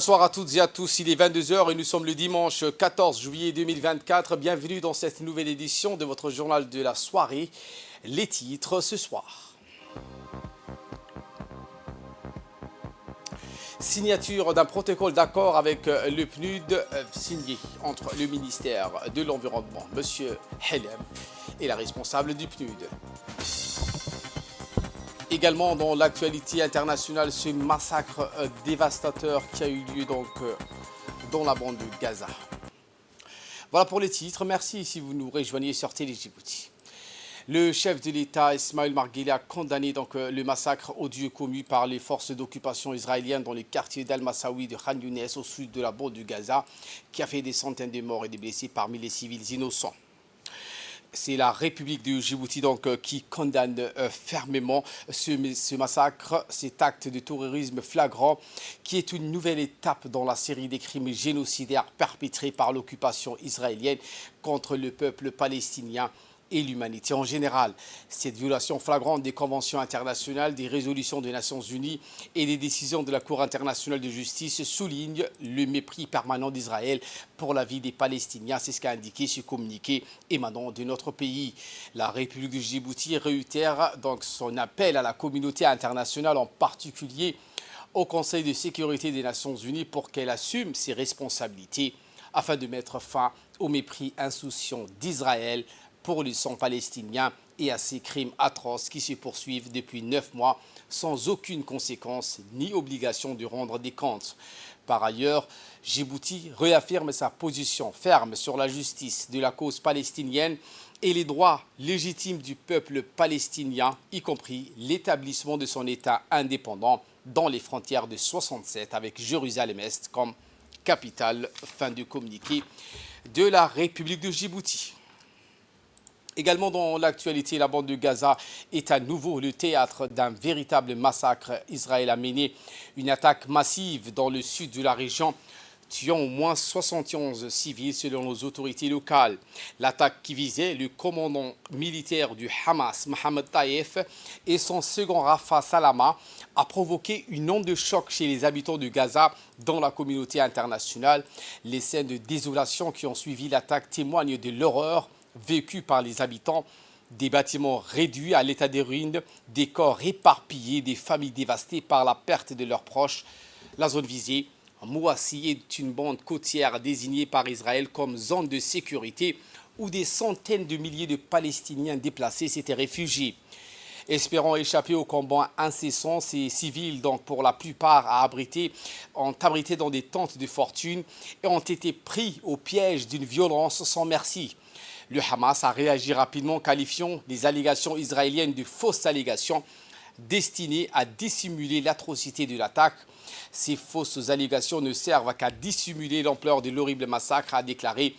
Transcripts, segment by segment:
Bonsoir à toutes et à tous, il est 22 heures et nous sommes le dimanche 14 juillet 2024. Bienvenue dans cette nouvelle édition de votre journal de la soirée. Les titres ce soir. Signature d'un protocole d'accord avec le PNUD signé entre le ministère de l'Environnement, M. Helem, et la responsable du PNUD. Également dans l'actualité internationale, ce massacre dévastateur qui a eu lieu dans la bande de Gaza. Voilà pour les titres. Merci si vous nous rejoignez sur Télé Djibouti. Le chef de l'État, Ismaël Marguerite, a condamné le massacre odieux commis par les forces d'occupation israéliennes dans le quartier d'Al-Massaoui de Khan Younes au sud de la bande de Gaza, qui a fait des centaines de morts et des blessés parmi les civils innocents. C'est la République de Djibouti qui condamne fermement ce massacre, cet acte de terrorisme flagrant qui est une nouvelle étape dans la série des crimes génocidaires perpétrés par l'occupation israélienne contre le peuple palestinien et l'humanité en général. Cette violation flagrante des conventions internationales, des résolutions des Nations Unies et des décisions de la Cour internationale de justice souligne le mépris permanent d'Israël pour la vie des Palestiniens. C'est ce qu'a indiqué ce communiqué émanant de notre pays. La République de Djibouti réitère donc son appel à la communauté internationale, en particulier au Conseil de sécurité des Nations Unies, pour qu'elle assume ses responsabilités afin de mettre fin au mépris insouciant d'Israël pour le sang palestinien et à ces crimes atroces qui se poursuivent depuis 9 mois sans aucune conséquence ni obligation de rendre des comptes. Par ailleurs, Djibouti réaffirme sa position ferme sur la justice de la cause palestinienne et les droits légitimes du peuple palestinien, y compris l'établissement de son État indépendant dans les frontières de 67 avec Jérusalem-Est comme capitale. Fin du communiqué de la République de Djibouti. Également dans l'actualité, la bande de Gaza est à nouveau le théâtre d'un véritable massacre. Israël a mené une attaque massive dans le sud de la région, tuant au moins 71 civils selon les autorités locales. L'attaque qui visait le commandant militaire du Hamas, Mohamed Taïef, et son second Rafah Salama a provoqué une onde de choc chez les habitants de Gaza dans la communauté internationale. Les scènes de désolation qui ont suivi l'attaque témoignent de l'horreur vécu par les habitants, des bâtiments réduits à l'état des ruines, des corps éparpillés, des familles dévastées par la perte de leurs proches. La zone visée, Mouassi, est une bande côtière désignée par Israël comme zone de sécurité où des centaines de milliers de Palestiniens déplacés s'étaient réfugiés. Espérant échapper aux combats incessants, ces civils, pour la plupart ont abrité dans des tentes de fortune et ont été pris au piège d'une violence sans merci. Le Hamas a réagi rapidement, qualifiant les allégations israéliennes de fausses allégations destinées à dissimuler l'atrocité de l'attaque. Ces fausses allégations ne servent qu'à dissimuler l'ampleur de l'horrible massacre, a déclaré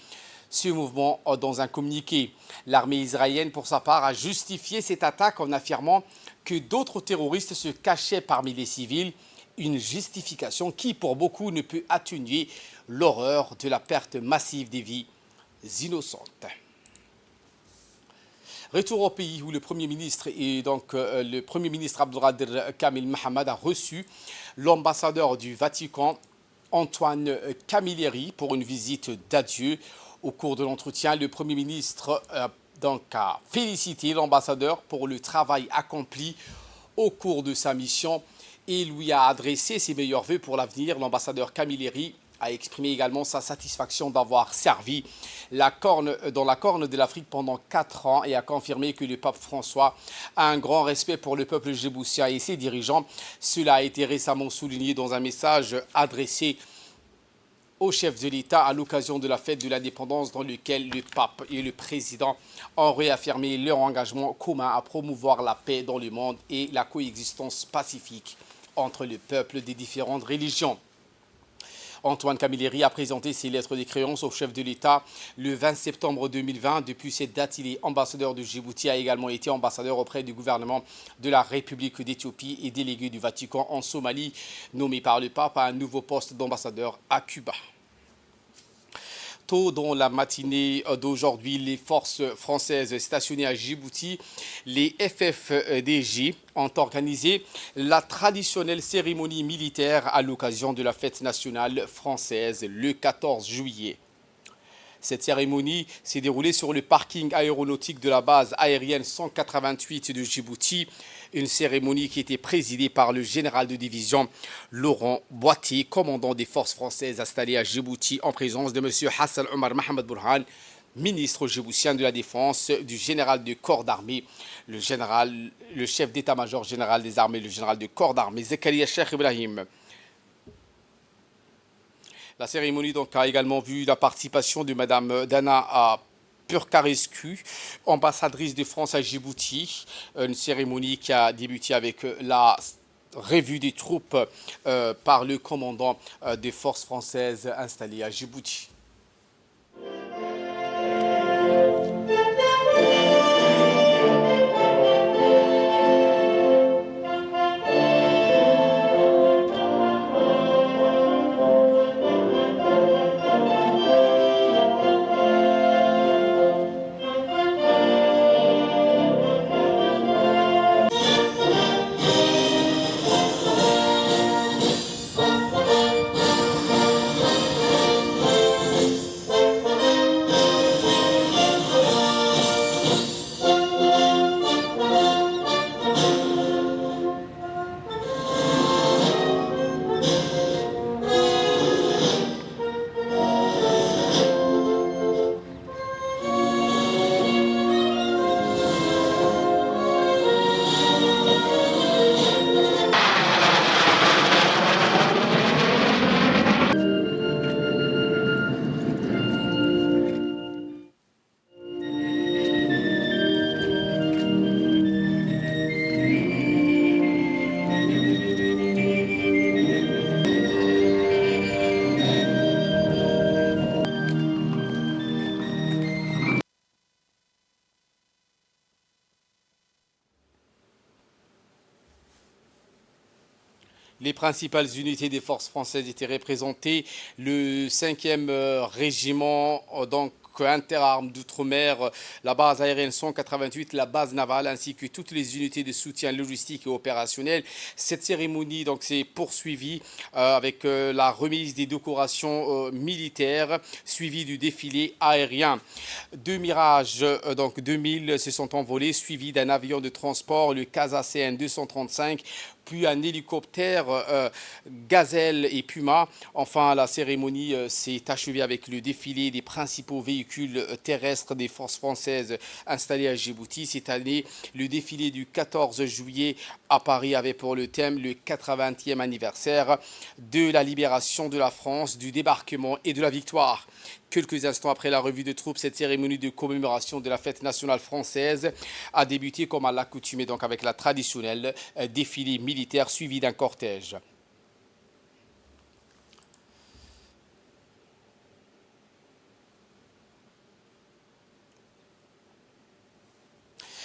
ce mouvement dans un communiqué. L'armée israélienne, pour sa part, a justifié cette attaque en affirmant que d'autres terroristes se cachaient parmi les civils. Une justification qui, pour beaucoup, ne peut atténuer l'horreur de la perte massive des vies innocentes. Retour au pays où le Premier ministre Abdelkader Kamil Mohamed a reçu l'ambassadeur du Vatican, Antoine Camilleri, pour une visite d'adieu. Au cours de l'entretien, le Premier ministre a félicité l'ambassadeur pour le travail accompli au cours de sa mission et lui a adressé ses meilleurs vœux pour l'avenir. L'ambassadeur Camilleri a exprimé également sa satisfaction d'avoir servi dans la corne de l'Afrique pendant 4 ans et a confirmé que le pape François a un grand respect pour le peuple djiboutien et ses dirigeants. Cela a été récemment souligné dans un message adressé au chef de l'État à l'occasion de la fête de l'indépendance, dans lequel le pape et le président ont réaffirmé leur engagement commun à promouvoir la paix dans le monde et la coexistence pacifique entre les peuples des différentes religions. Antoine Camilleri a présenté ses lettres de créance au chef de l'État le 20 septembre 2020. Depuis cette date, il est ambassadeur de Djibouti, a également été ambassadeur auprès du gouvernement de la République d'Éthiopie et délégué du Vatican en Somalie, nommé par le pape à un nouveau poste d'ambassadeur à Cuba. tôt dans la matinée d'aujourd'hui, les forces françaises stationnées à Djibouti, les FFDJ, ont organisé la traditionnelle cérémonie militaire à l'occasion de la fête nationale française le 14 juillet. Cette cérémonie s'est déroulée sur le parking aéronautique de la base aérienne 188 de Djibouti. Une cérémonie qui était présidée par le général de division Laurent Boitier, commandant des forces françaises installées à Djibouti, en présence de M. Hassan Omar Mohamed Bourhan, ministre djiboutien de la Défense, du général de corps d'armée, le chef d'état-major général des armées, le général de corps d'armée, Zakaria Cheikh Ibrahim. La cérémonie donc, a également vu la participation de Mme Dana Purcarescu, ambassadrice de France à Djibouti. Une cérémonie qui a débuté avec la revue des troupes par le commandant des forces françaises installées à Djibouti. Les principales unités des forces françaises étaient représentées. Le 5e régiment, donc interarmes d'outre-mer, la base aérienne 188, la base navale, ainsi que toutes les unités de soutien logistique et opérationnel. Cette cérémonie donc s'est poursuivie avec la remise des décorations militaires, suivie du défilé aérien. 2 Mirage donc 2000 se sont envolés, suivis d'un avion de transport, le CASA-CN 235, puis un hélicoptère Gazelle et Puma. Enfin, la cérémonie s'est achevée avec le défilé des principaux véhicules terrestres des forces françaises installées à Djibouti. Cette année, le défilé du 14 juillet à Paris avait pour le thème le 80e anniversaire de la libération de la France, du débarquement et de la victoire. Quelques instants après la revue de troupes, cette cérémonie de commémoration de la fête nationale française a débuté comme à l'accoutumée, donc avec la traditionnelle défilé militaire suivi d'un cortège.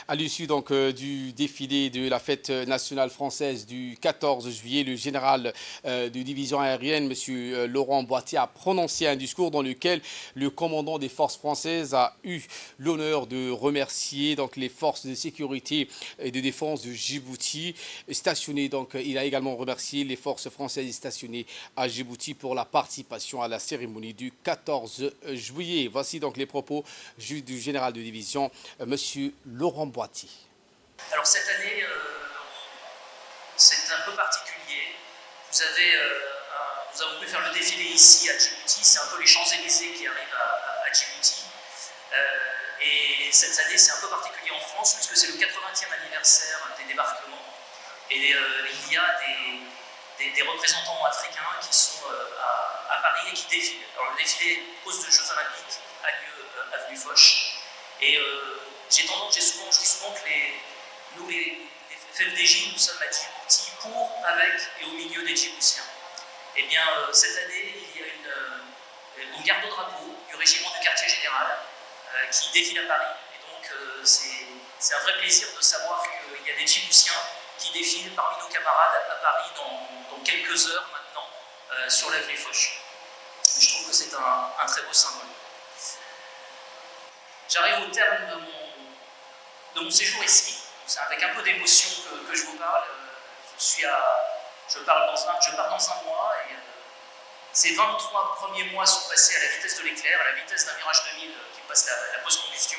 À l'issue donc du défilé de la fête nationale française du 14 juillet, le général de division aérienne, M. Laurent Boitier, a prononcé un discours dans lequel le commandant des forces françaises a eu l'honneur de remercier donc les forces de sécurité et de défense de Djibouti stationnées. Donc, il a également remercié les forces françaises stationnées à Djibouti pour la participation à la cérémonie du 14 juillet. Voici donc les propos du général de division, M. Laurent Boitier. Alors cette année, c'est un peu particulier. Nous avons pu faire le défilé ici à Djibouti. C'est un peu les Champs-Élysées qui arrivent à Djibouti. Et cette année, c'est un peu particulier en France puisque c'est le 80e anniversaire des débarquements. Et il y a des représentants africains qui sont à Paris et qui défilent. Alors le défilé cause de Jeux Olympiques a lieu avenue Foch. Et je dis souvent que nous, les FFDJ, nous sommes à Djibouti pour, avec et au milieu des Djiboutiens. Eh bien, cette année, il y a une garde au drapeau du régiment du quartier général qui défile à Paris. Et donc, c'est un vrai plaisir de savoir qu'il y a des Djiboutiens qui défilent parmi nos camarades à Paris dans quelques heures maintenant sur l'avenue Foch. Je trouve que c'est un très beau symbole. j'arrive au terme de mon séjour ici. C'est avec un peu d'émotion que je vous parle. Je pars dans un mois et ces 23 premiers mois sont passés à la vitesse de l'éclair, à la vitesse d'un Mirage 2000 qui passe la post-combustion.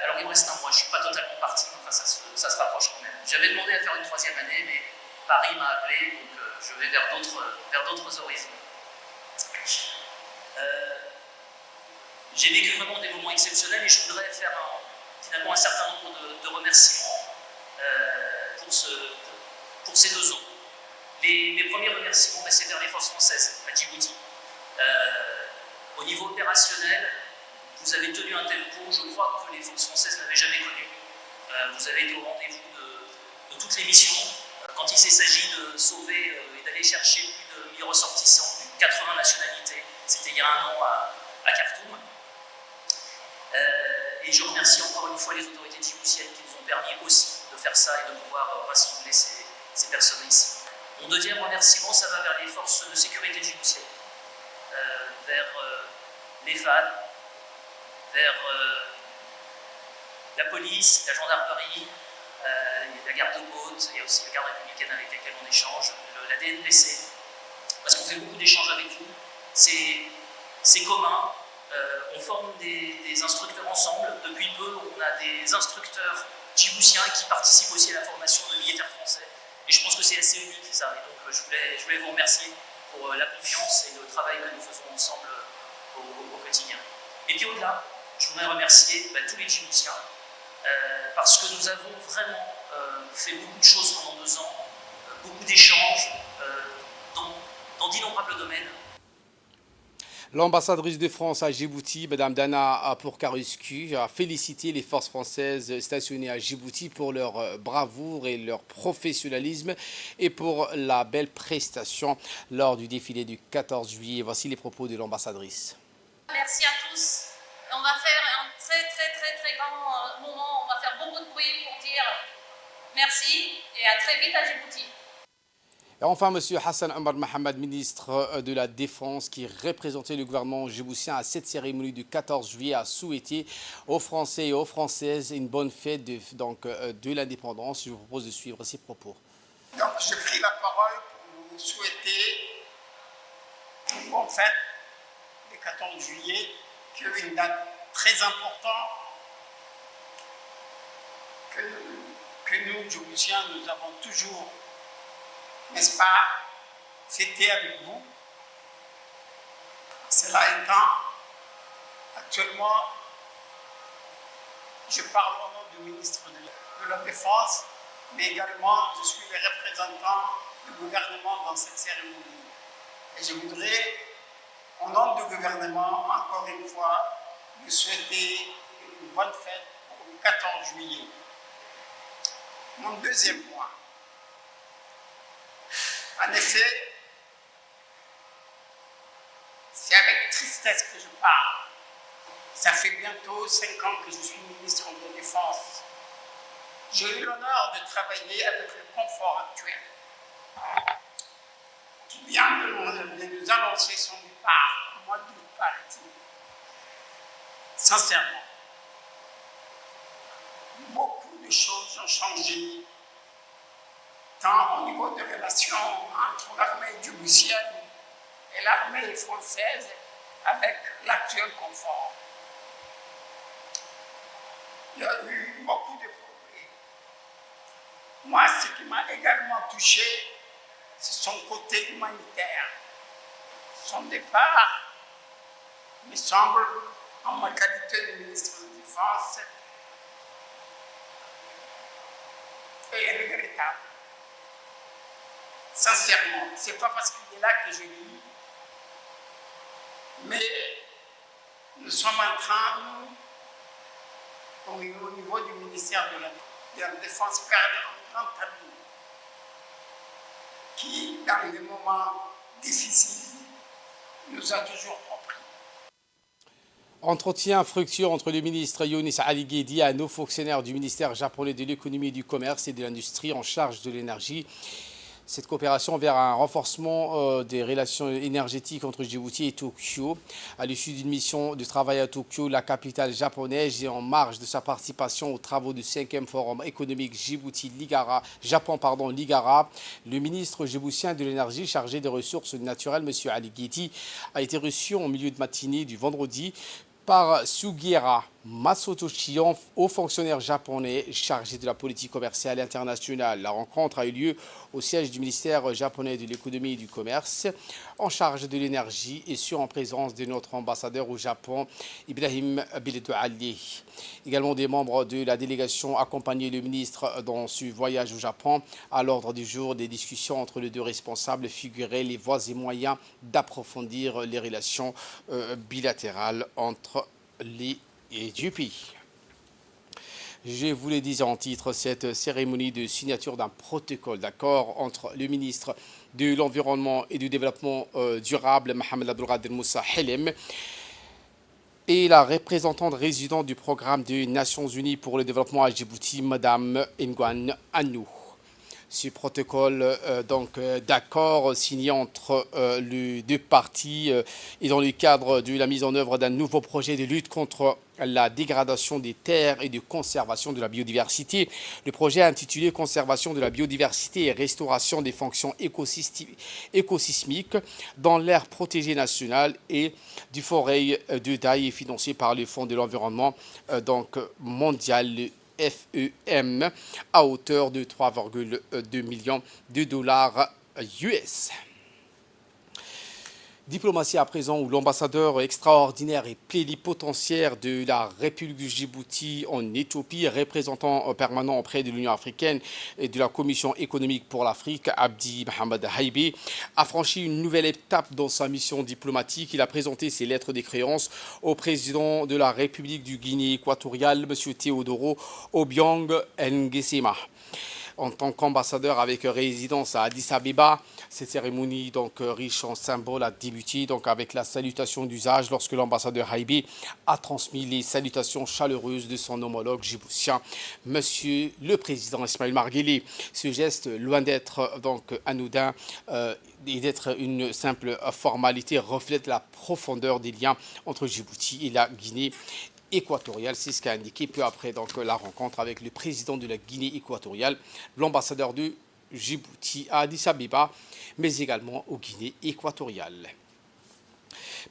Alors il me reste un mois, je ne suis pas totalement parti, enfin ça se rapproche quand même. J'avais demandé à faire une 3e année, mais Paris m'a appelé, donc je vais vers d'autres horizons. J'ai vécu vraiment des moments exceptionnels et je voudrais faire finalement un certain nombre de remerciements pour ces 2 ans. Les premiers remerciements, c'est vers les forces françaises à Djibouti. Au niveau opérationnel, vous avez tenu un tempo, je crois, que les forces françaises n'avaient jamais connu. Vous avez été au rendez-vous de toutes les missions. Quand il s'agit de sauver et d'aller chercher plus de 1000 ressortissants, plus de 80 nationalités, c'était il y a un an à Khartoum. Et je remercie encore une fois les autorités djiboutiennes qui nous ont permis aussi de faire ça et de pouvoir rassembler ces personnes ici. Mon deuxième remerciement, ça va vers les forces de sécurité djiboutiennes, vers les FAD, vers la police, la gendarmerie, la garde-côte, il y a aussi la garde républicaine avec laquelle on échange, la DNPC, parce qu'on fait beaucoup d'échanges avec vous. C'est commun, on forme des instructeurs ensemble. Depuis peu, on a des instructeurs djiboutiens qui participent aussi à la formation de militaires français. Et je pense que c'est assez unique ça. Et donc je voulais vous remercier pour la confiance et le travail que nous faisons ensemble au quotidien. Et puis au-delà, je voudrais remercier tous les Djiboutiens parce que nous avons vraiment fait beaucoup de choses pendant 2 ans, beaucoup d'échanges dans d'innombrables domaines. L'ambassadrice de France à Djibouti, Mme Dana Pourcaruscu, a félicité les forces françaises stationnées à Djibouti pour leur bravoure et leur professionnalisme et pour la belle prestation lors du défilé du 14 juillet. Voici les propos de l'ambassadrice. Merci à tous. On va faire un très grand moment. On va faire beaucoup de bruit pour dire merci et à très vite à Djibouti. Et enfin, M. Hassan Omar Mohamed, ministre de la Défense, qui représentait le gouvernement djiboutien à cette cérémonie du 14 juillet, a souhaité aux Français et aux Françaises une bonne fête de l'indépendance. Je vous propose de suivre ces propos. Donc, j'ai pris la parole pour vous souhaiter une bonne fête le 14 juillet, qui est une date très importante que nous, Djiboutiens, nous avons toujours, n'est-ce pas, fêté avec vous. Cela étant, actuellement, je parle au nom du ministre de la Défense, mais également je suis le représentant du gouvernement dans cette cérémonie. Et je voudrais, au nom du gouvernement, encore une fois, vous souhaiter une bonne fête pour le 14 juillet. Mon deuxième point. En effet, c'est avec tristesse que je parle. Ça fait bientôt 5 ans que je suis ministre de la Défense. J'ai eu l'honneur de travailler avec le confort actuel, qui vient de nous annoncer son départ au mois d'août paraît-il. Sincèrement, beaucoup de choses ont changé, tant au niveau des relations entre l'armée djiboutienne et l'armée française avec l'actuel confort. Il y a eu beaucoup de progrès. Moi, ce qui m'a également touché, c'est son côté humanitaire. Son départ, me semble, en ma qualité de ministre de la Défense, est regrettable. Sincèrement, ce n'est pas parce qu'il est là que je lis, mais nous sommes en train, au niveau du ministère de la Défense, perdre un grand ami qui, dans les moments difficiles, nous a toujours compris. Entretien fructueux entre le ministre Younis Ali Guedi et un haut fonctionnaire du ministère japonais de l'économie, du commerce et de l'industrie en charge de l'énergie. Cette coopération vers un renforcement des relations énergétiques entre Djibouti et Tokyo. À l'issue d'une mission de travail à Tokyo, la capitale japonaise, et en marge de sa participation aux travaux du 5e Forum économique Japon-Ligara, le ministre djiboutien de l'énergie chargé des ressources naturelles, M. Ali Guiti, a été reçu en milieu de matinée du vendredi par Sugiura Masatoshi, haut fonctionnaire japonais chargé de la politique commerciale internationale. La rencontre a eu lieu au siège du ministère japonais de l'économie et du commerce en charge de l'énergie et en présence de notre ambassadeur au Japon, Ibrahim Biledouali. Également des membres de la délégation accompagnaient le ministre dans ce voyage au Japon. À l'ordre du jour des discussions entre les deux responsables figuraient les voies et moyens d'approfondir les relations bilatérales entre les du pays. Je vous le disais en titre, cette cérémonie de signature d'un protocole d'accord entre le ministre de l'Environnement et du Développement durable, Mohamed Abdelkader Moussa Helem, et la représentante résidente du programme des Nations Unies pour le développement à Djibouti, Madame Ngwan Anou. Ce protocole d'accord signé entre les deux parties est dans le cadre de la mise en œuvre d'un nouveau projet de lutte contre la dégradation des terres et de conservation de la biodiversité. Le projet intitulé Conservation de la biodiversité et restauration des fonctions écosismiques dans l'aire protégée nationale et du forêt de Daï est financé par le Fonds de l'environnement mondial, FEM, à hauteur de 3,2 millions de dollars US. Diplomatie à présent, où l'ambassadeur extraordinaire et plénipotentiaire de la République du Djibouti en Éthiopie, représentant permanent auprès de l'Union africaine et de la Commission économique pour l'Afrique, Abdi Mohamed Haïbé, a franchi une nouvelle étape dans sa mission diplomatique. Il a présenté ses lettres de créance au président de la République du Guinée équatoriale, M. Teodoro Obiang Nguema. En tant qu'ambassadeur avec résidence à Addis Abeba, cette cérémonie riche en symboles a débuté avec la salutation d'usage lorsque l'ambassadeur Haïbé a transmis les salutations chaleureuses de son homologue djiboutien, Monsieur le Président Ismaël Marguelé. Ce geste, loin d'être anodin et d'être une simple formalité, reflète la profondeur des liens entre Djibouti et la Guinée équatoriale. C'est ce qu'a indiqué peu après la rencontre avec le président de la Guinée équatoriale, l'ambassadeur de Djibouti à Addis Abeba, mais également aux Guinées équatoriales.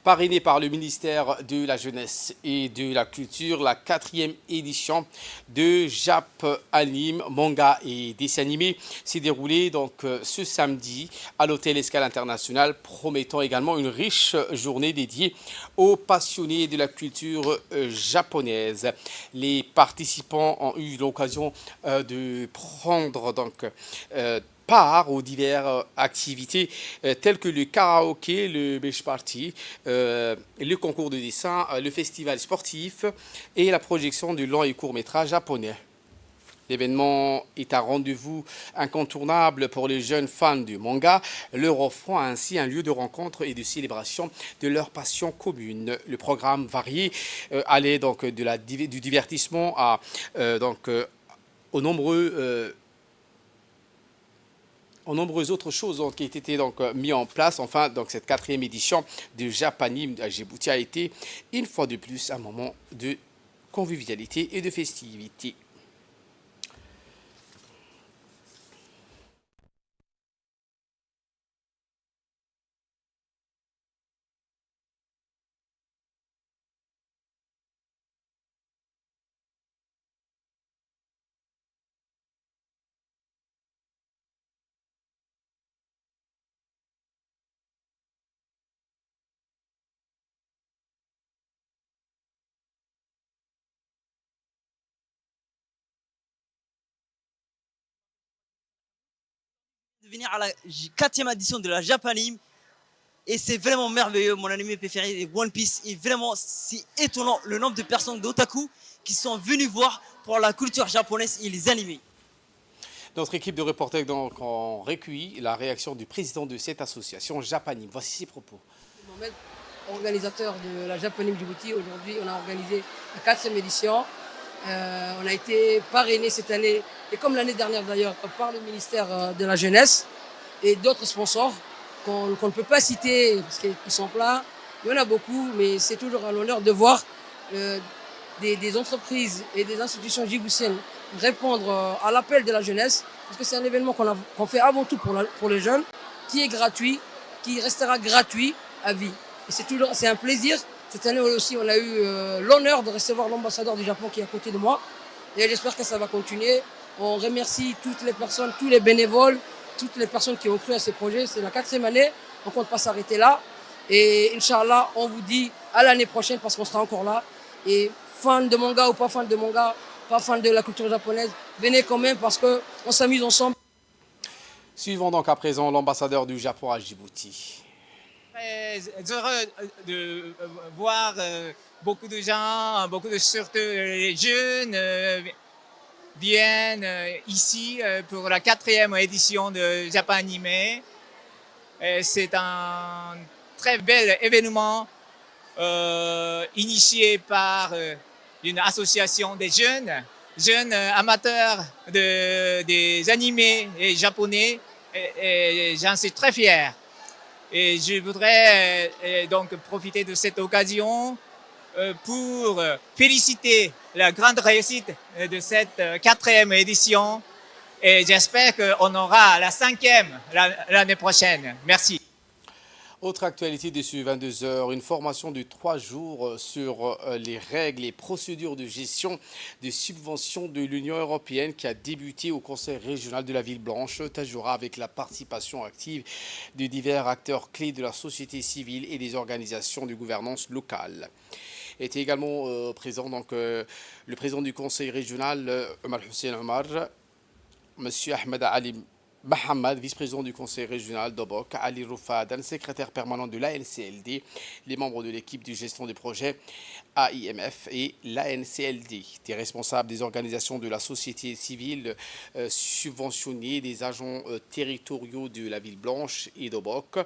Parrainé par le ministère de la Jeunesse et de la Culture, la 4e édition de Jap Anime, manga et dessin animé s'est déroulée ce samedi à l'hôtel Escale International, promettant également une riche journée dédiée aux passionnés de la culture japonaise. Les participants ont eu l'occasion de prendre part aux diverses activités telles que le karaoké, le beach party, le concours de dessin, le festival sportif et la projection de longs et courts métrages japonais. L'événement est un rendez-vous incontournable pour les jeunes fans du manga, leur offrant ainsi un lieu de rencontre et de célébration de leur passion commune. Le programme varié allait du divertissement aux nombreuses autres choses qui ont été mis en place. Enfin, cette 4e édition de Japanime à Djibouti a été une fois de plus un moment de convivialité et de festivité. De venir à la 4e édition de la Japanime et c'est vraiment merveilleux. Mon anime préféré est One Piece et vraiment c'est étonnant le nombre de personnes d'otaku qui sont venus voir pour la culture japonaise et les animés. Notre équipe de reporters en recueilli la réaction du président de cette association Japanime. Voici ses propos. Mohamed, organisateur de la Japanime Djibouti, aujourd'hui on a organisé la 4e édition. On a été parrainé cette année, et comme l'année dernière d'ailleurs, par le ministère de la Jeunesse. et d'autres sponsors qu'on ne peut pas citer parce qu'ils sont pleins. Il y en a beaucoup, mais c'est toujours un honneur de voir des entreprises et des institutions djiboutiennes répondre à l'appel de la jeunesse, parce que c'est un événement qu'on fait avant tout pour les jeunes, qui est gratuit, qui restera gratuit à vie. Et c'est un plaisir. Cette année aussi, on a eu l'honneur de recevoir l'ambassadeur du Japon qui est à côté de moi. Et j'espère que ça va continuer. On remercie toutes les personnes, tous les bénévoles, toutes les personnes qui ont cru à ces projets. C'est la 4e année, on ne compte pas s'arrêter là. Et Inch'Allah, on vous dit à l'année prochaine parce qu'on sera encore là. Et fan de manga ou pas fan de manga, pas fan de la culture japonaise, venez quand même parce qu'on s'amuse ensemble. Suivons donc à présent l'ambassadeur du Japon à Djibouti. Très heureux de voir beaucoup de gens, surtout les jeunes, viennent ici pour la 4e édition de Japan Anime. C'est un très bel événement initié par une association des jeunes amateurs des animés japonais, et j'en suis très fier. Et je voudrais donc profiter de cette occasion pour féliciter la grande réussite de cette 4e édition, et j'espère qu'on aura la 5e l'année prochaine. Merci. Autre actualité dessus 22h, une formation de 3 jours sur les règles et procédures de gestion des subventions de l'Union européenne qui a débuté au Conseil régional de la Ville Blanche, Tadjoura, avec la participation active de divers acteurs clés de la société civile et des organisations de gouvernance locale. Était également présent donc, le président du Conseil régional, Omar Hussein Omar, M. Ahmed Ali Mohamed, vice-président du conseil régional d'Obok, Ali Roufadan, secrétaire permanent de l'ANCLD, les membres de l'équipe de gestion des projets AIMF et l'ANCLD, des responsables des organisations de la société civile subventionnées, des agents territoriaux de la Ville Blanche et d'Obok,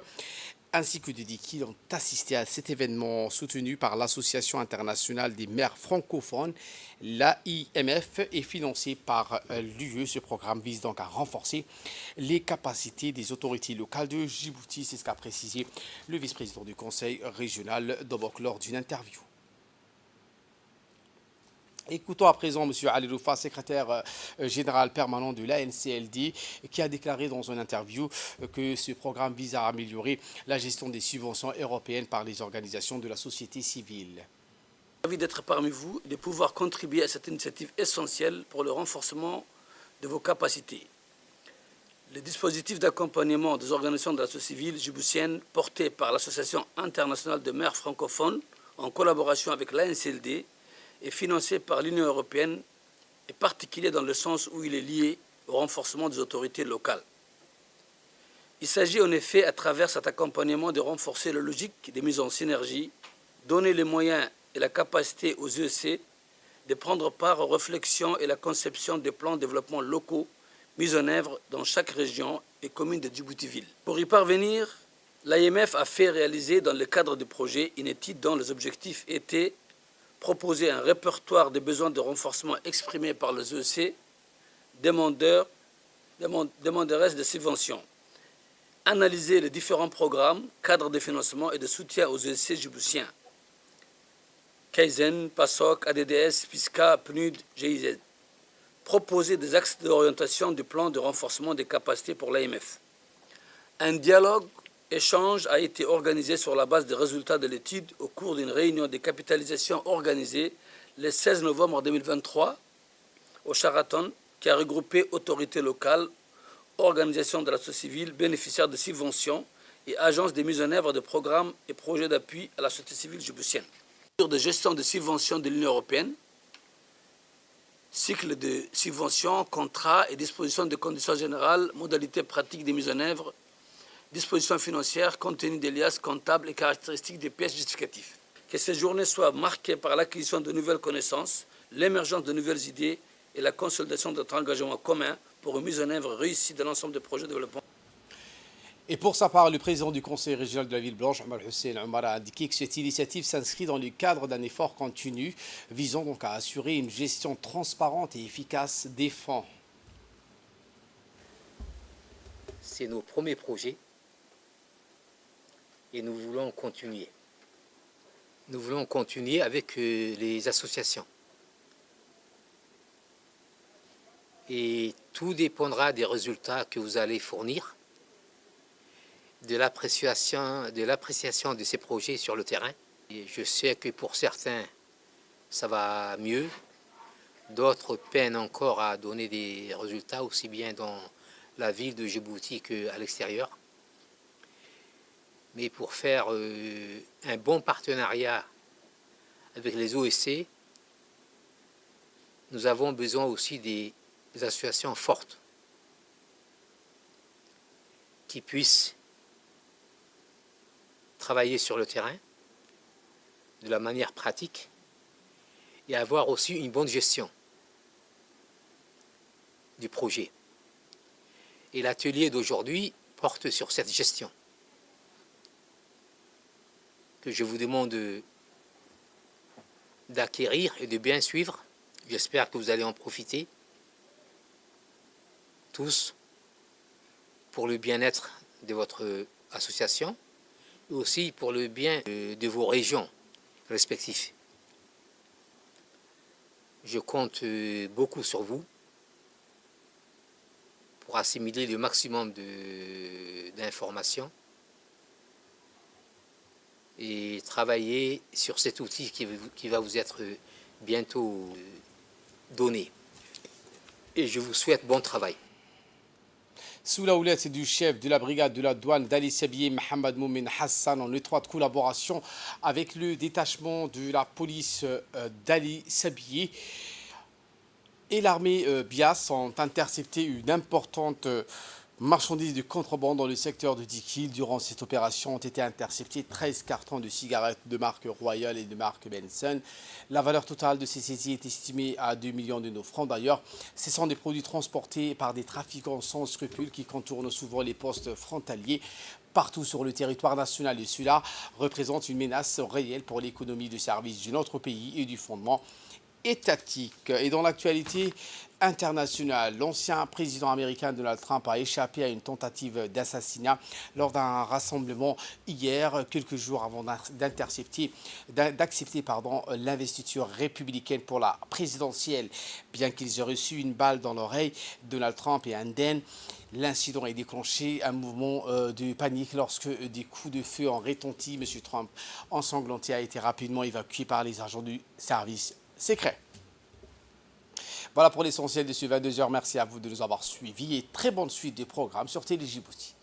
ainsi que des Diki ont assisté à cet événement soutenu par l'Association internationale des maires francophones, l'AIMF, et financé par l'UE. Ce programme vise donc à renforcer les capacités des autorités locales de Djibouti. C'est ce qu'a précisé le vice-président du conseil régional d'Obok lors d'une interview. Écoutons à présent M. Ali Roufa, secrétaire général permanent de l'ANCLD, qui a déclaré dans une interview que ce programme vise à améliorer la gestion des subventions européennes par les organisations de la société civile. Ravi d'être parmi vous et de pouvoir contribuer à cette initiative essentielle pour le renforcement de vos capacités. Le dispositif d'accompagnement des organisations de la société civile djiboutienne porté par l'Association internationale de maires francophones en collaboration avec l'ANCLD est financé par l'Union européenne, et particulier dans le sens où il est lié au renforcement des autorités locales. Il s'agit en effet, à travers cet accompagnement, de renforcer la logique des mises en synergie, donner les moyens et la capacité aux EEC de prendre part aux réflexions et la conception des plans de développement locaux mis en œuvre dans chaque région et commune de Djibouti-Ville. Pour y parvenir, l'AIMF a fait réaliser dans le cadre du projet une étude dont les objectifs étaient proposer un répertoire des besoins de renforcement exprimés par les EEC, demandeuses de subventions, analyser les différents programmes, cadres de financement et de soutien aux EEC djiboutiens, Kaizen, PASOK, ADDS, PISCA, PNUD, GIZ, proposer des axes d'orientation du plan de renforcement des capacités pour l'AIMF. Un dialogue échange a été organisé sur la base des résultats de l'étude au cours d'une réunion de capitalisation organisée le 16 novembre 2023 au Sheraton, qui a regroupé autorités locales, organisations de la société civile, bénéficiaires de subventions et agences de mise en œuvre de programmes et projets d'appui à la société civile djiboutienne. De gestion de subventions de l'Union européenne, cycle de subventions, contrats et dispositions de conditions générales, modalités pratiques de mise en œuvre, dispositions financières, contenu des liasses comptables et caractéristiques des pièces justificatives. Que ces journées soient marquées par l'acquisition de nouvelles connaissances, l'émergence de nouvelles idées et la consolidation de notre engagement commun pour une mise en œuvre réussie de l'ensemble des projets de développement. Et pour sa part, le président du conseil régional de la Ville Blanche, Omar Hussein Omar, a indiqué que cette initiative s'inscrit dans le cadre d'un effort continu visant donc à assurer une gestion transparente et efficace des fonds. c'est nos premiers projets et nous voulons continuer. Nous voulons continuer avec les associations. Et tout dépendra des résultats que vous allez fournir, de l'appréciation de ces projets sur le terrain. Et je sais que pour certains, ça va mieux. D'autres peinent encore à donner des résultats, aussi bien dans la ville de Djibouti qu'à l'extérieur. Mais pour faire un bon partenariat avec les OSC, nous avons besoin aussi des associations fortes qui puissent travailler sur le terrain de la manière pratique et avoir aussi une bonne gestion du projet. Et l'atelier d'aujourd'hui porte sur cette gestion que je vous demande d'acquérir et de bien suivre. J'espère que vous allez en profiter tous pour le bien-être de votre association et aussi pour le bien de vos régions respectives. Je compte beaucoup sur vous pour assimiler le maximum d'informations et travailler sur cet outil qui va vous être bientôt donné. Et je vous souhaite bon travail. Sous la houlette du chef de la brigade de la douane d'Ali Sabié, Mohamed Moumin Hassan, en étroite collaboration avec le détachement de la police d'Ali Sabié et l'armée Bias, ont intercepté une importante marchandises de contrebande dans le secteur de Dikil. Durant cette opération ont été interceptés 13 cartons de cigarettes de marque Royal et de marque Benson. La valeur totale de ces saisies est estimée à 2 millions de nos francs. D'ailleurs, ce sont des produits transportés par des trafiquants sans scrupules qui contournent souvent les postes frontaliers partout sur le territoire national. Et cela représente une menace réelle pour l'économie de service de notre pays et du fondement étatique. Et dans l'actualité internationale, l'ancien président américain Donald Trump a échappé à une tentative d'assassinat lors d'un rassemblement hier, quelques jours avant d'accepter l'investiture républicaine pour la présidentielle. Bien qu'ils aient reçu une balle dans l'oreille, Donald Trump est indemne. L'incident a déclenché un mouvement de panique lorsque des coups de feu ont retenti. M. Trump, ensanglanté, a été rapidement évacué par les agents du service secret. Voilà pour l'essentiel de ce 22h. Merci à vous de nous avoir suivis et très bonne suite des programmes sur Télé Djibouti.